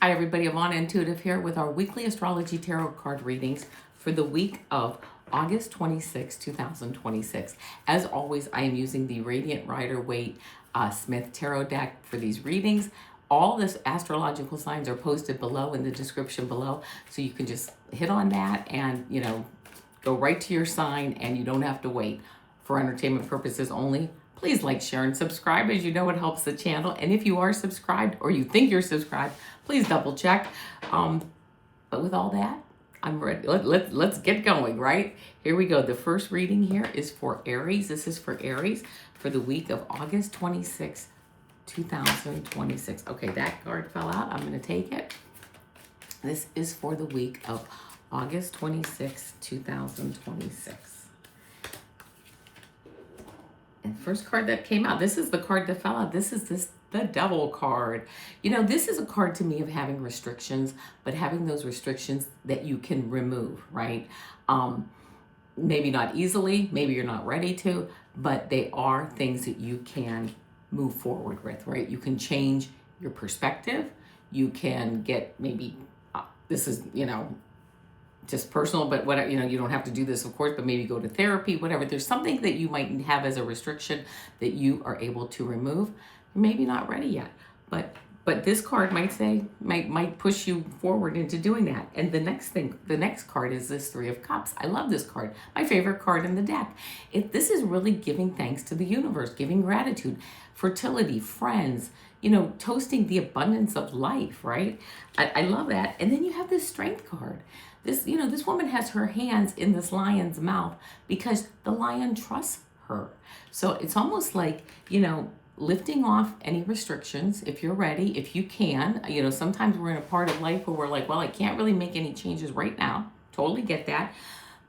Hi everybody, Avana Intuitive here with our weekly astrology tarot card readings for the week of August 26, 2026. As always, I am using the Radiant Rider Waite Smith tarot deck for these readings. All the astrological signs are posted below in the description below, so you can just hit on that and, go right to your sign and you don't have to wait. For entertainment purposes only, please like, share, and subscribe. As you know, it helps the channel. And if you are subscribed or you think you're subscribed, please double check. But with all that, I'm ready. Let's get going, right? Here we go. The first reading here is for Aries. This is for Aries for the week of August 26, 2026. Okay, that card fell out. I'm going to take it. This is for the week of August 26, 2026. And first card that came out, this is the card that fell out. This is the Devil card. This is a card to me of having restrictions, but having those restrictions that you can remove, right? Maybe not easily, maybe you're not ready to, but they are things that you can move forward with, right? You can change your perspective. You can get maybe, this is, just personal, but whatever, you don't have to do this, of course, but maybe go to therapy, whatever. There's something that you might have as a restriction that you are able to remove. You're maybe not ready yet, but this card might push you forward into doing that. And the next card is this Three of Cups. I love this card. My favorite card in the deck. This is really giving thanks to the universe, giving gratitude, fertility, friends, toasting the abundance of life, right? I love that. And then you have this Strength card. This woman has her hands in this lion's mouth because the lion trusts her. So it's almost like, lifting off any restrictions if you're ready, if you can. Sometimes we're in a part of life where we're like, well, I can't really make any changes right now. Totally get that.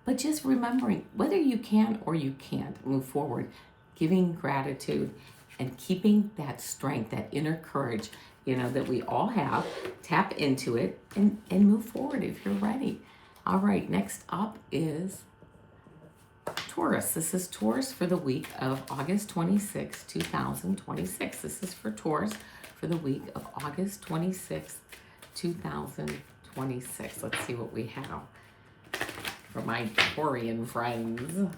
But just remembering whether you can or you can't move forward, giving gratitude and keeping that strength, that inner courage, that we all have. Tap into it and move forward if you're ready. All right, next up is Taurus. This is Taurus for the week of August 26, 2026. This is for Taurus for the week of August 26, 2026. Let's see what we have for my Taurian friends.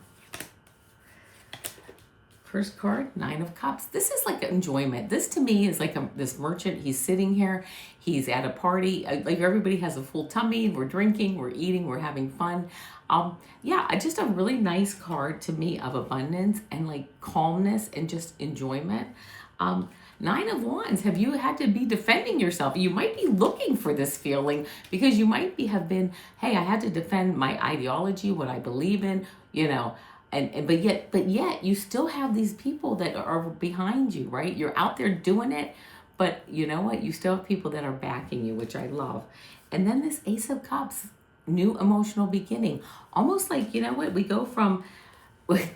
First card, Nine of Cups. This is like enjoyment. This to me is like this merchant. He's sitting here. He's at a party. Like everybody has a full tummy. We're drinking, we're eating, we're having fun. Just a really nice card to me of abundance and like calmness and just enjoyment. Nine of Wands. Have you had to be defending yourself? You might be looking for this feeling because you might have been, hey, I had to defend my ideology, what I believe in, but yet you still have these people that are behind you, right? You're out there doing it, but you know what? You still have people that are backing you, which I love. And then this Ace of Cups, new emotional beginning. Almost like, we go from,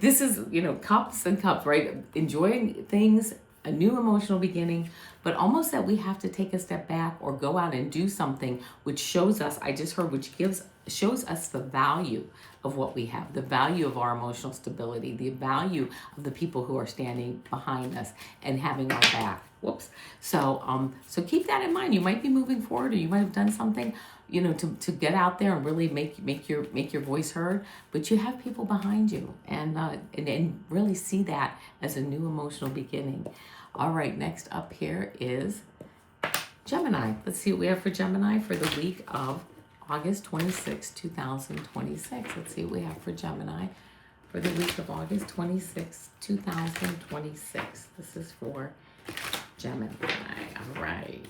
this is, cups and cups, right? Enjoying things, a new emotional beginning, but almost that we have to take a step back or go out and do something which shows us, I just heard, shows us the value of what we have, the value of our emotional stability, the value of the people who are standing behind us and having our back. Whoops. So keep that in mind. You might be moving forward, or you might have done something, to get out there and really make your voice heard. But you have people behind you, and really see that as a new emotional beginning. All right. Next up here is Gemini. Let's see what we have for Gemini for the week of August 26, 2026. Let's see what we have for Gemini for the week of August 26, 2026. This is for Gemini. All right.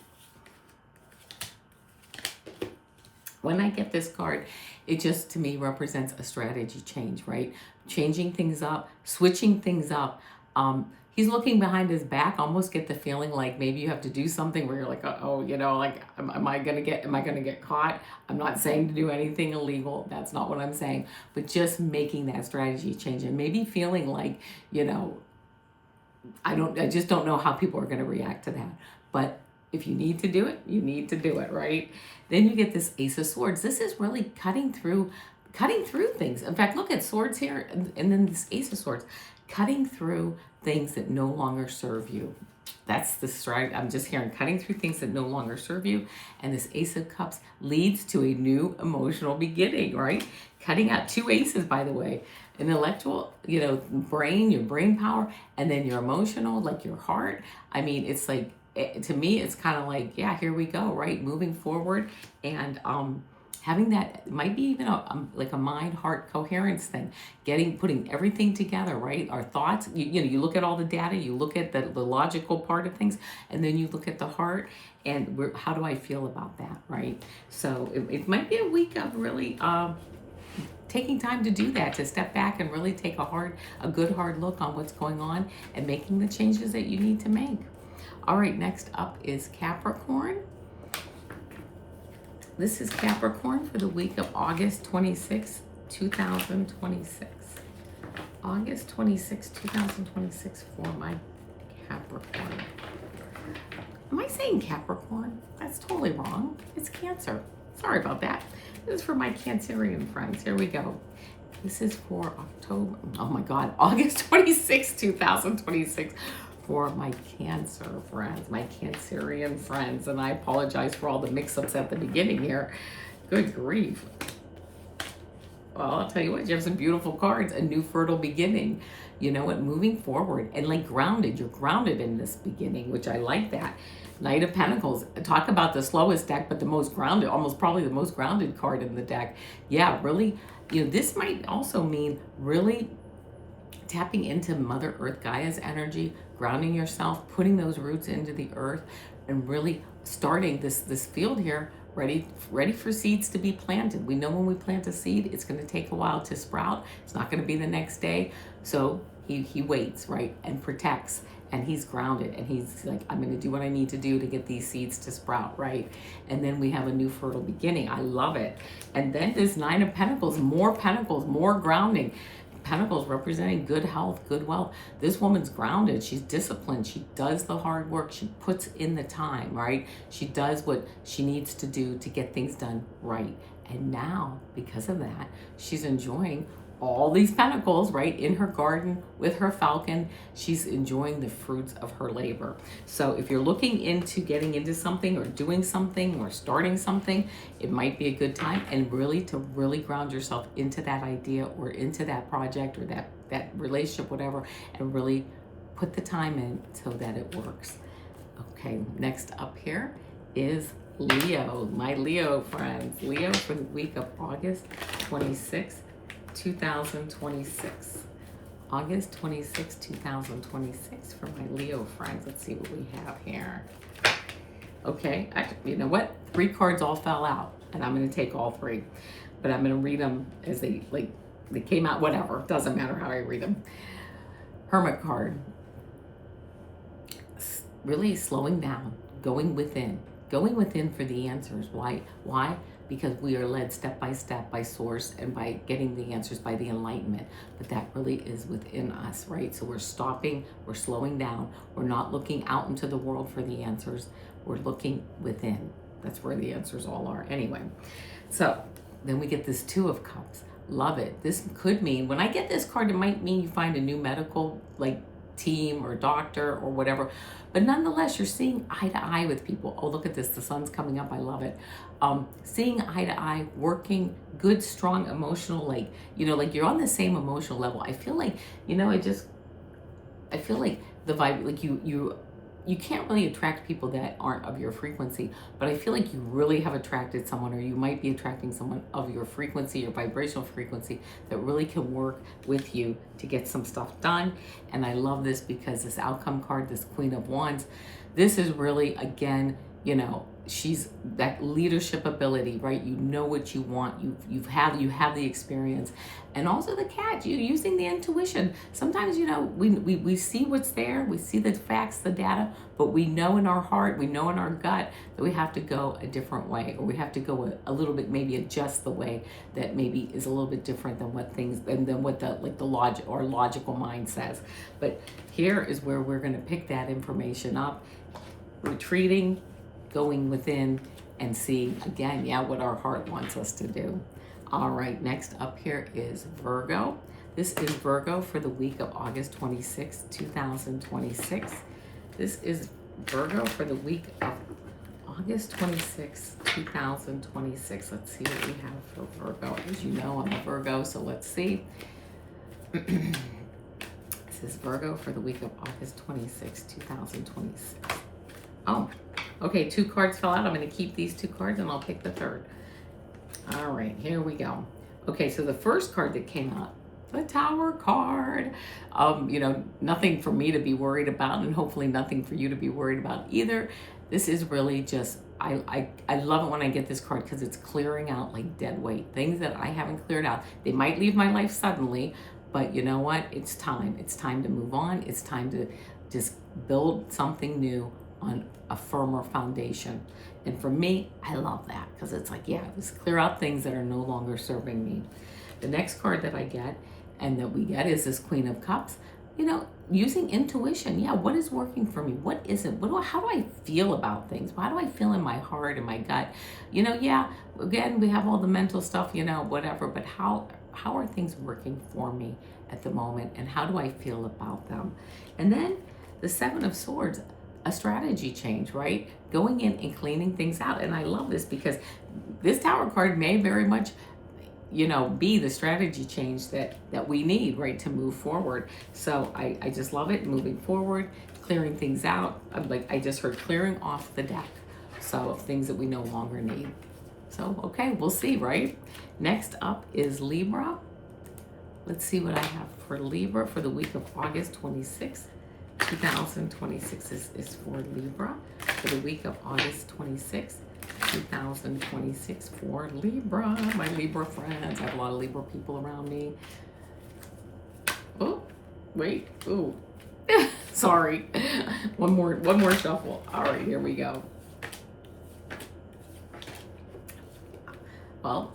When I get this card, it just to me represents a strategy change, right? Changing things up, switching things up. He's looking behind his back. Almost get the feeling like maybe you have to do something where you're like, am I gonna get caught? I'm not saying to do anything illegal. That's not what I'm saying. But just making that strategy change and maybe feeling like, I just don't know how people are gonna react to that. But if you need to do it, you need to do it, right? Then you get this Ace of Swords. This is really cutting through things. In fact, look at swords here, and then this Ace of Swords, cutting through things that no longer serve you. That's the strike. I'm just hearing cutting through things that no longer serve you. And this Ace of Cups leads to a new emotional beginning, right? Cutting out two aces, by the way. An intellectual, brain, your brain power, and then your emotional, like your heart. I mean, it's like, to me, it's kind of like, yeah, here we go, right? Moving forward and having that might be even like a mind heart coherence thing, putting everything together, right? Our thoughts, you look at all the data, you look at the logical part of things, and then you look at the heart and how do I feel about that, right? So it might be a week of really taking time to do that, to step back and really take a good hard look on what's going on and making the changes that you need to make. All right, next up is Capricorn. This is Capricorn for the week of August 26, 2026. August 26, 2026 for my Capricorn. Am I saying Capricorn? That's totally wrong. It's Cancer. Sorry about that. This is for my Cancerian friends. Here we go. This is for August 26, 2026. For my Cancer friends, my Cancerian friends, and I apologize for all the mix-ups at the beginning here. Good grief. Well, I'll tell you what, you have some beautiful cards. A new fertile beginning. You know what? Moving forward and like grounded. You're grounded in this beginning, which I like that. Knight of Pentacles. Talk about the slowest deck, but the most grounded, almost probably the most grounded card in the deck. Yeah, really. This might also mean really tapping into Mother Earth Gaia's energy, grounding yourself, putting those roots into the earth, and really starting this field here ready for seeds to be planted. We know when we plant a seed, it's going to take a while to sprout. It's not going to be the next day. So he waits, right, and protects, and he's grounded, and he's like, I'm going to do what I need to do to get these seeds to sprout, right? And then we have a new fertile beginning. I love it. And then this Nine of Pentacles, more grounding. Pentacles representing good health, good wealth. This woman's grounded. She's disciplined. She does the hard work. She puts in the time, right? She does what she needs to do to get things done right. And now, because of that, she's enjoying all these pentacles, right, in her garden with her falcon. She's enjoying the fruits of her labor. So if you're looking into getting into something or doing something or starting something, it might be a good time, and really to ground yourself into that idea or into that project or that relationship, whatever, and really put the time in so that it works. Okay, next up here is Leo, my Leo friends. Leo for the week of August 26th, 2026. August 26, 2026 for my Leo friends. Let's see what we have here. Okay, actually, you know what? 3 cards all fell out, and I'm going to take all 3. But I'm going to read them as they came out, whatever. Doesn't matter how I read them. Hermit card. Really slowing down, going within for the answers. Why? Because we are led step by step by source and by getting the answers by the enlightenment. But that really is within us, right? So we're stopping, we're slowing down. We're not looking out into the world for the answers. We're looking within. That's where the answers all are. Anyway, so then we get this Two of Cups. Love it. This could mean, when I get this card, it might mean you find a new medical team or doctor or whatever, but nonetheless, you're seeing eye to eye with people. Oh, look at this, the sun's coming up. I love it. Seeing eye to eye, working good, strong emotional, you're on the same emotional level. I feel like, I feel like the vibe, you can't really attract people that aren't of your frequency, but I feel like you really have attracted someone, or you might be attracting someone of your frequency, your vibrational frequency, that really can work with you to get some stuff done. And I love this because this outcome card, this Queen of Wands, this is really, again, she's that leadership ability, right? You know what you want. You have the experience, and also the cat. You using the intuition. Sometimes we see what's there. We see the facts, the data, but we know in our heart, we know in our gut that we have to go a different way, or we have to go a little bit, maybe adjust the way that maybe is a little bit different than what the logical mind says. But here is where we're going to pick that information up, retreating, going within, and seeing again, what our heart wants us to do. All right, next up here is Virgo. This is Virgo for the week of August 26, 2026. This is Virgo for the week of August 26, 2026. Let's see what we have for Virgo. As you know, I'm a Virgo, so let's see. This is Virgo for the week of August 26, 2026. Oh, okay, 2 cards fell out. I'm going to keep these 2 cards and I'll pick the third. All right, here we go. Okay, so the first card that came out, the Tower card. You know, nothing for me to be worried about, and hopefully nothing for you to be worried about either. This is really just, I love it when I get this card because it's clearing out like dead weight. Things that I haven't cleared out. They might leave my life suddenly, but you know what? It's time. It's time to move on. It's time to just build something new on a firmer foundation. And for me, I love that because it's like, yeah, just clear out things that are no longer serving me. The next card that I get and that we get is this Queen of Cups. You know, using intuition. Yeah, what is working for me? What isn't? How do I feel about things? How do I feel in my heart and my gut? You know, yeah, again, we have all the mental stuff, you know, whatever, but how are things working for me at the moment, and how do I feel about them? And then the Seven of Swords, a strategy change, right? Going in and cleaning things out. And I love this because this Tower card may very much, you know, be the strategy change that we need, right, to move forward. So I just love it, moving forward, clearing things out. I just heard clearing off the deck. So of things that we no longer need. So, okay, we'll see, right? Next up is Libra. Let's see what I have for Libra for the week of August 26th. 2026 is for Libra for the week of August 26th. 2026 for Libra, my Libra friends. I have a lot of Libra people around me. Oh, wait, ooh, sorry. One more shuffle. All right, here we go. Well,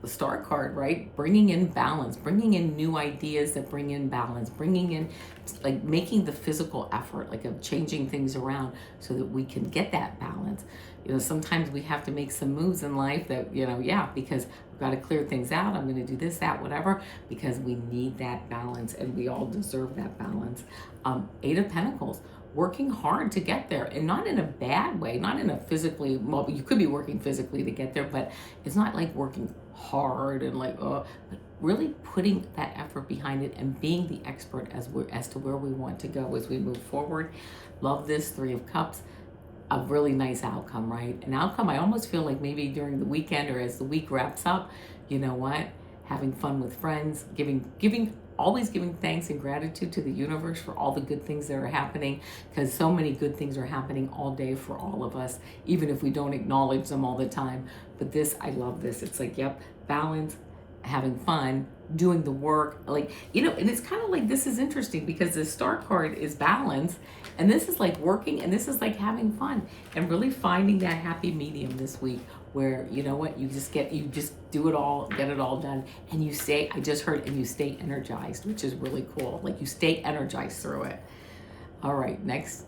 the Star card, right? Bringing in balance, bringing in new ideas that bring in balance, bringing in, like, making the physical effort, like, of changing things around so that we can get that balance. You know, sometimes we have to make some moves in life that, you know, yeah, because we've got to clear things out. I'm going to do this, that, whatever, because we need that balance and we all deserve that balance. 8 of Pentacles, working hard to get there, and not in a bad way, not in a physically, well, you could be working physically to get there, but it's not like working hard and like, but really putting that effort behind it and being the expert as to where we want to go as we move forward. Love this 3 of Cups. A really nice outcome, right? An outcome I almost feel like maybe during the weekend or as the week wraps up, you know what? Having fun with friends, always giving thanks and gratitude to the universe for all the good things that are happening, because so many good things are happening all day for all of us, even if we don't acknowledge them all the time. But this, I love this. It's like, yep, balance, having fun, doing the work, like, you know, and it's kind of like, this is interesting because the Star card is balance, and this is like working, and this is like having fun, and really finding that happy medium this week where, you know what, you just do it all, get it all done, and you stay, I just heard, and you stay energized, which is really cool. Like, you stay energized through it. All right, next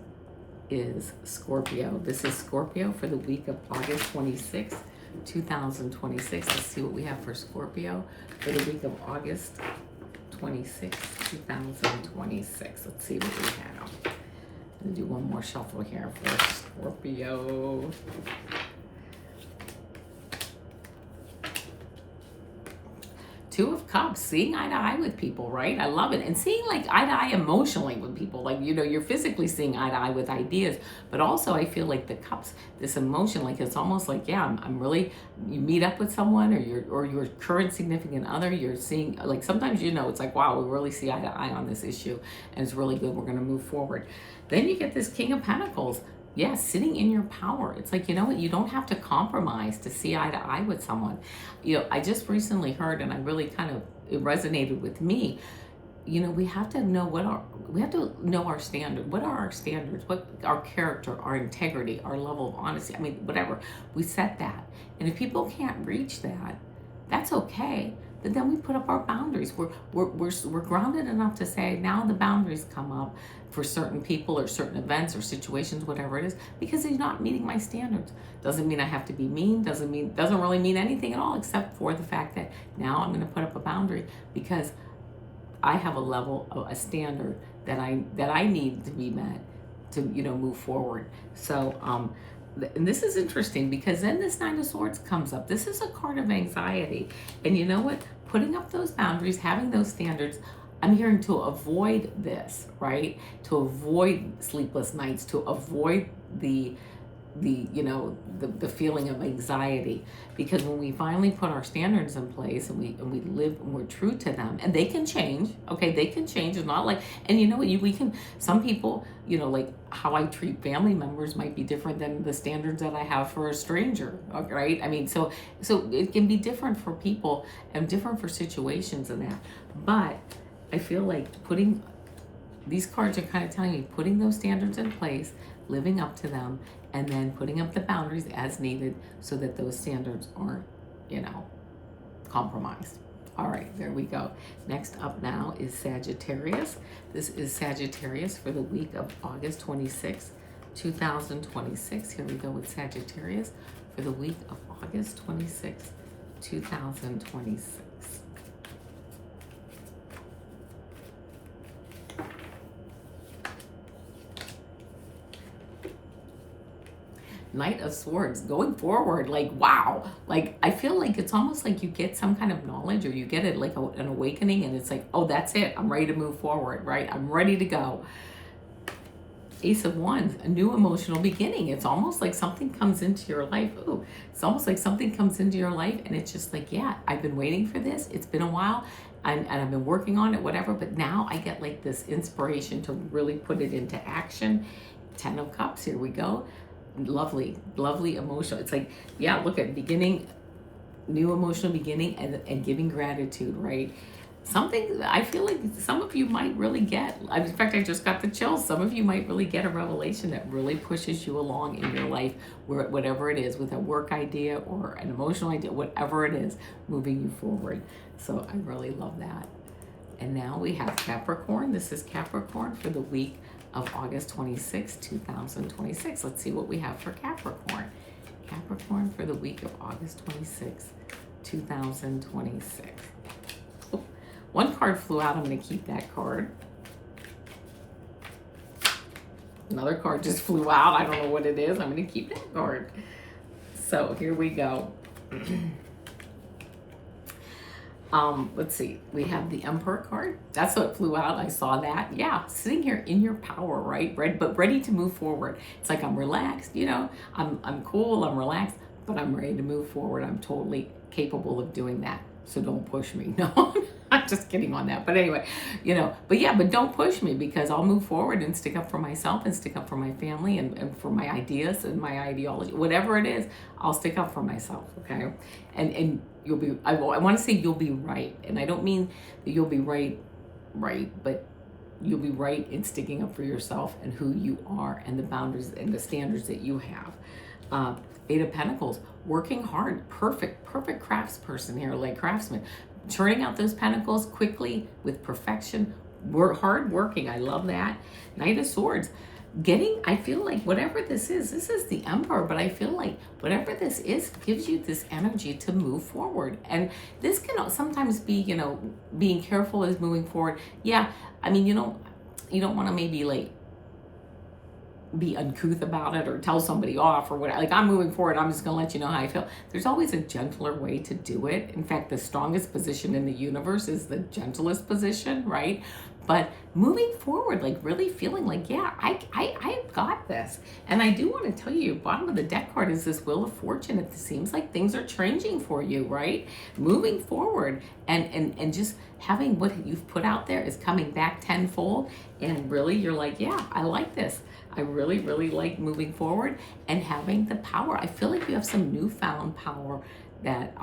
is Scorpio. This is Scorpio for the week of August 26th, 2026. Let's see what we have for Scorpio for the week of August 26th, 2026. Let's see what we have. I'm gonna do one more shuffle here for Scorpio. Two of Cups, seeing eye to eye with people, right? I love it. And seeing like eye to eye emotionally with people. Like, you know, you're physically seeing eye to eye with ideas, but also I feel like the Cups, this emotion, like it's almost like, yeah, I'm really, you meet up with someone or your current significant other, you're seeing, like, sometimes, you know, it's like, wow, we really see eye to eye on this issue and it's really good. We're going to move forward. Then you get this King of Pentacles. Yeah, sitting in your power. It's like, you know what, you don't have to compromise to see eye to eye with someone. You know, I just recently heard, and I really kind of, it resonated with me. You know, we have to know our standard. What are our standards? What our character, our integrity, our level of honesty. I mean, whatever. We set that. And if people can't reach that, that's okay. But then we put up our boundaries. We're grounded enough to say, now the boundaries come up for certain people or certain events or situations, whatever it is, because they're not meeting my standards. Doesn't mean I have to be mean, doesn't really mean anything at all, except for the fact that now I'm going to put up a boundary because I have a level, a standard that I need to be met move forward. So, and this is interesting because then this Nine of Swords comes up. This is a card of anxiety. And you know what? Putting up those boundaries, having those standards, I'm hearing to avoid this, right? To avoid sleepless nights, to avoid the feeling of anxiety, because when we finally put our standards in place and we live and we're true to them, and they can change, okay, they can change. It's not like, and you know what, we can, some people, like how I treat family members might be different than the standards that I have for a stranger, right? I mean, so it can be different for people and different for situations and that. But I feel like these cards are kind of telling me putting those standards in place, living up to them, and then putting up the boundaries as needed so that those standards aren't, compromised. All right, there we go. Next up now is Sagittarius. This is Sagittarius for the week of August 26, 2026. Here we go with Sagittarius for the week of August 26, 2026. Knight of Swords, going forward, like, wow. Like, I feel like it's almost like you get some kind of knowledge, or you get it like an awakening, and it's like, oh, that's it. I'm ready to move forward, right? I'm ready to go. Ace of Wands, a new emotional beginning. It's almost like something comes into your life. Ooh, it's almost like something comes into your life, and it's just like, yeah, I've been waiting for this. It's been a while, and I've been working on it, whatever, but now I get like this inspiration to really put it into action. 10 of Cups, here we go. Lovely emotional. It's like, yeah, look at beginning, new emotional beginning, and giving gratitude, right? Something I feel like some of you might really get. In fact, I just got the chills. Some of you might really get a revelation that really pushes you along in your life, whatever it is, with a work idea or an emotional idea, whatever it is, moving you forward. So I really love that. And now we have Capricorn. This is Capricorn for the week of August 26, 2026. Let's see what we have for Capricorn. Capricorn for the week of August 26, 2026. Oh, one card flew out. I'm going to keep that card. Another card just flew out. I don't know what it is. I'm going to keep that card. So here we go. Let's see, we have the Emperor card. That's what flew out. I saw that. Yeah, sitting here in your power, right? But ready to move forward. It's like I'm relaxed, I'm cool, I'm relaxed, but I'm ready to move forward. I'm totally capable of doing that. So don't push me. No, I'm just kidding on that. But anyway, but don't push me, because I'll move forward and stick up for myself and stick up for my family and for my ideas and my ideology. Whatever it is, I'll stick up for myself, okay? And you'll be, I want to say you'll be right. And I don't mean that you'll be right, but you'll be right in sticking up for yourself and who you are and the boundaries and the standards that you have. Eight of Pentacles, working hard, perfect craftsperson here, like craftsman, turning out those pentacles quickly with perfection, hard working. I love that. Knight of Swords, I feel like whatever this is the Emperor, but I feel like whatever this is gives you this energy to move forward. And this can sometimes be, being careful is moving forward. Yeah, I mean, you don't want to maybe like be uncouth about it or tell somebody off or whatever. Like, I'm moving forward, I'm just gonna let you know how I feel. There's always a gentler way to do it. In fact, the strongest position in the universe is the gentlest position, right? But moving forward, like really feeling like, yeah, I've got this. And I do want to tell you, bottom of the deck card is this Wheel of Fortune. It seems like things are changing for you, right? Moving forward and just having what you've put out there is coming back tenfold. And really, you're like, yeah, I like this. I really, really like moving forward and having the power. I feel like you have some newfound power that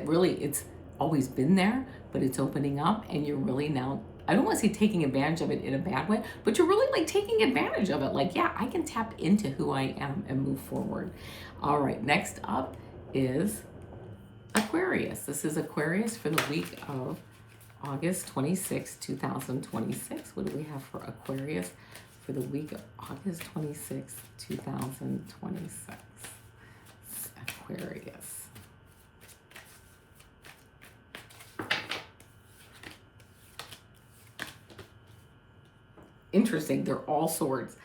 really, it's always been there, but it's opening up, and you're really now, I don't want to say taking advantage of it in a bad way, but you're really like taking advantage of it. Like, yeah, I can tap into who I am and move forward. All right, next up is Aquarius. This is Aquarius for the week of August 26, 2026. What do we have for Aquarius for the week of August 26, 2026? Aquarius. Interesting, they're all swords.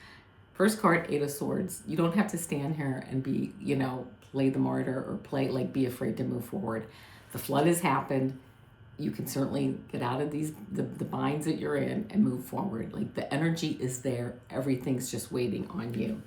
First card, Eight of Swords. You don't have to stand here and be, you know, play the martyr or play, like, be afraid to move forward. The flood has happened. You can certainly get out of the binds that you're in and move forward. Like, the energy is there. Everything's just waiting on you.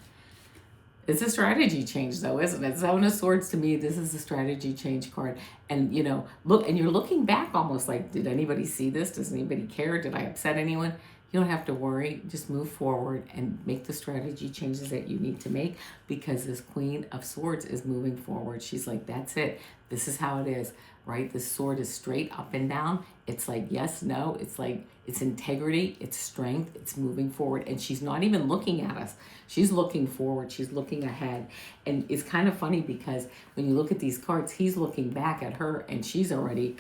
It's a strategy change, though, isn't it? Seven of Swords, to me, this is a strategy change card. And, you know, look, and you're looking back almost like, did anybody see this? Does anybody care? Did I upset anyone? You don't have to worry. Just move forward and make the strategy changes that you need to make, because this Queen of Swords is moving forward. She's like, that's it. This is how it is, right? This sword is straight up and down. It's like, yes, no. It's like, it's integrity, it's strength, it's moving forward. And she's not even looking at us. She's looking forward. She's looking ahead. And it's kind of funny because when you look at these cards, he's looking back at her and she's already,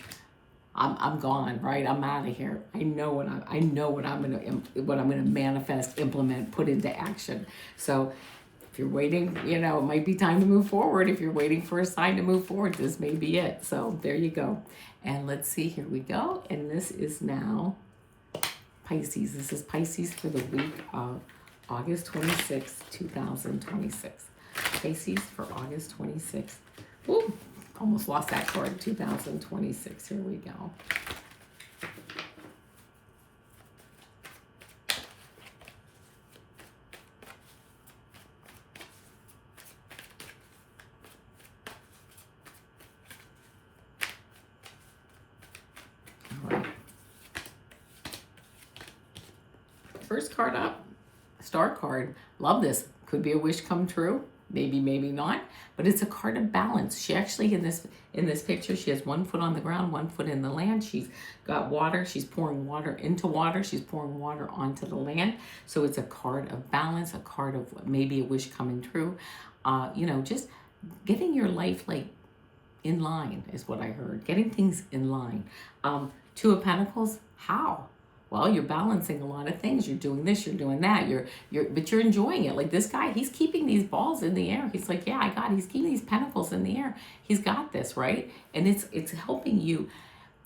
I'm gone, right? I'm out of here. I know what I'm gonna manifest, implement, put into action. So if you're waiting, you know, it might be time to move forward. If you're waiting for a sign to move forward, this may be it. So there you go. And let's see, here we go. And this is now Pisces. This is Pisces for the week of August 26th, 2026. Pisces for August 26th. Ooh, almost lost that card. 2026. Here we go. All right. First card up, Star card. Love this. Could be a wish come true. Maybe, maybe not. But it's a card of balance. She actually, in this picture, she has one foot on the ground, one foot in the land. She's got water. She's pouring water into water. She's pouring water onto the land. So it's a card of balance, a card of maybe a wish coming true. You know, just getting your life, like, in line is what I heard. Getting things in line. Two of Pentacles. How? Well, you're balancing a lot of things. You're doing this, you're doing that. But you're enjoying it. Like this guy, he's keeping these balls in the air. He's like, yeah, he's keeping these pentacles in the air. He's got this, right? And it's helping you.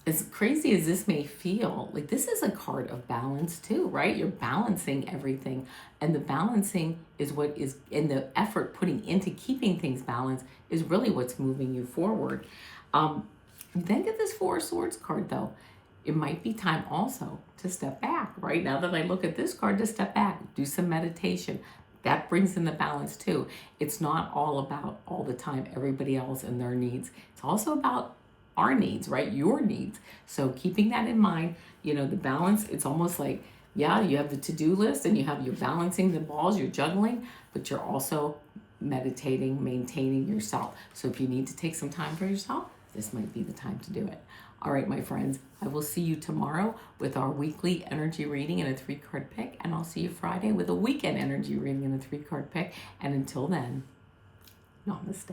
As crazy as this may feel, like, this is a card of balance too, right? You're balancing everything. And the balancing is what is, and the effort putting into keeping things balanced is really what's moving you forward. Then get this Four of Swords card, though. It might be time also to step back, right? Now that I look at this card, to step back, do some meditation. That brings in the balance too. It's not all about all the time everybody else and their needs. It's also about our needs, right? Your needs. So keeping that in mind, you know, the balance, it's almost like, yeah, you have the to-do list and you're balancing the balls, you're juggling, but you're also meditating, maintaining yourself. So if you need to take some time for yourself, this might be the time to do it. All right, my friends, I will see you tomorrow with our weekly energy reading and a 3-card pick, and I'll see you Friday with a weekend energy reading and a 3-card pick. And until then, namaste.